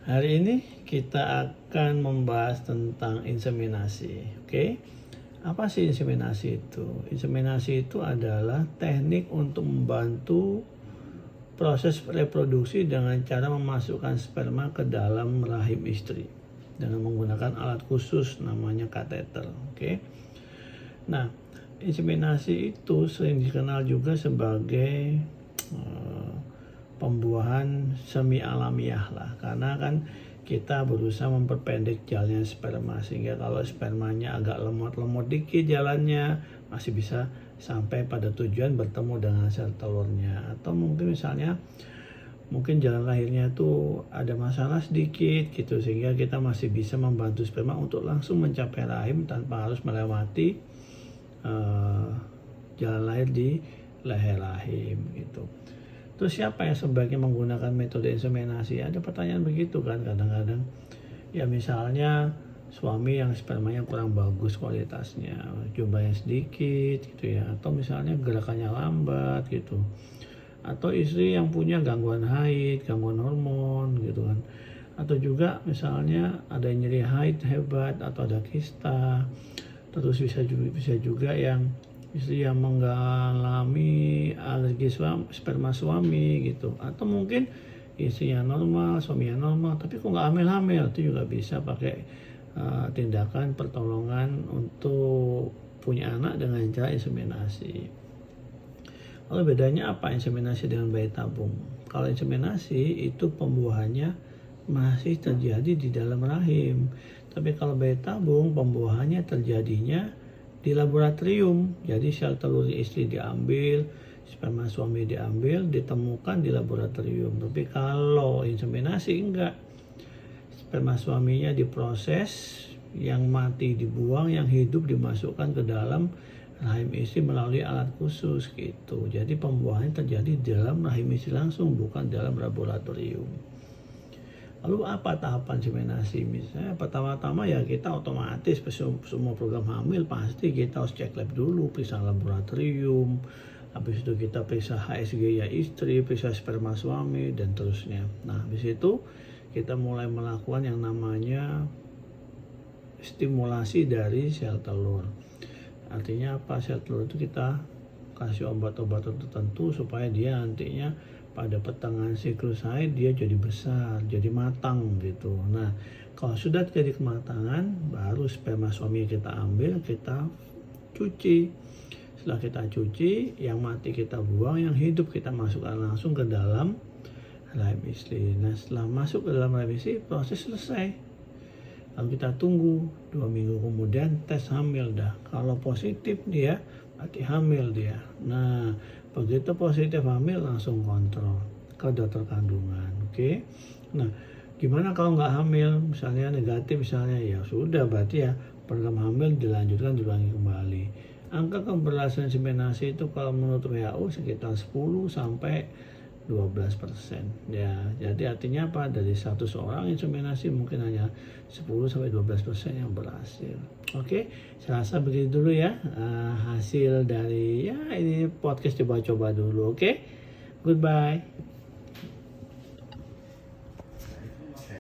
Hari ini kita akan membahas tentang inseminasi. Oke. Apa sih inseminasi itu? Inseminasi itu adalah teknik untuk membantu proses reproduksi dengan cara memasukkan sperma ke dalam rahim istri dengan menggunakan alat khusus namanya kateter. Oke. Nah, inseminasi itu sering dikenal juga sebagai pembuahan semi alamiah lah, karena kan kita berusaha memperpendek jalannya sperma sehingga kalau spermanya agak lemot-lemot dikit jalannya masih bisa sampai pada tujuan bertemu dengan sel telurnya. Atau mungkin misalnya jalan lahirnya itu ada masalah sedikit gitu sehingga kita masih bisa membantu sperma untuk langsung mencapai rahim tanpa harus melewati jalan lahir di leher rahim gitu. Terus siapa yang sebaiknya menggunakan metode inseminasi? Ada pertanyaan begitu kan kadang-kadang. Ya misalnya suami yang spermanya kurang bagus kualitasnya, jumlahnya sedikit gitu ya, atau misalnya gerakannya lambat gitu. Atau istri yang punya gangguan haid, gangguan hormon gitu kan. Atau juga misalnya ada nyeri haid hebat atau ada kista. Terus bisa juga yang istri yang mengalami alergi sperma suami gitu, atau mungkin istri yang normal, suami yang normal tapi kok nggak hamil-hamil, itu juga bisa pakai tindakan pertolongan untuk punya anak dengan cara inseminasi. Lalu bedanya apa inseminasi dengan bayi tabung? Kalau inseminasi itu pembuahannya masih terjadi di dalam rahim, tapi kalau bayi tabung pembuahannya terjadinya di laboratorium. Jadi sel telur istri diambil, sperma suami diambil, ditemukan di laboratorium. Tapi kalau inseminasi enggak, sperma suaminya diproses, yang mati dibuang, yang hidup dimasukkan ke dalam rahim istri melalui alat khusus gitu. Jadi pembuahannya terjadi di dalam rahim istri langsung, bukan dalam laboratorium. Lalu apa tahapan inseminasi? Misalnya pertama-tama ya kita otomatis semua program hamil pasti kita harus cek lab dulu, periksa laboratorium, habis itu kita periksa HSG ya istri, periksa sperma suami dan terusnya. Nah habis itu kita mulai melakukan yang namanya stimulasi dari sel telur. Artinya apa? Sel telur itu kita kasih obat-obatan tertentu supaya dia nantinya pada pertengahan siklus haid dia jadi besar, jadi matang gitu. Nah, kalau sudah terjadi kematangan, baru sperma suami kita ambil, kita cuci. Setelah kita cuci, yang mati kita buang, yang hidup kita masukkan langsung ke dalam rahim istri. Nah, setelah masuk ke dalam rahim istri, proses selesai. Lalu kita tunggu 2 minggu kemudian tes hamil dah. Kalau positif dia, berarti hamil dia. Nah, begitu positif hamil langsung kontrol ke dokter kandungan. Oke. Nah, gimana kalau nggak hamil? Misalnya negatif misalnya, ya sudah berarti ya program hamil dilanjutkan diulangi kembali. Angka keberhasilan inseminasi itu kalau menurut WHO sekitar 10 sampai 12%. Ya, jadi artinya apa? Dari 100 orang inseminasi mungkin hanya 10 sampai 12% yang berhasil. Oke, saya rasa begitu dulu ya hasil dari ya ini podcast coba-coba dulu. Oke, goodbye.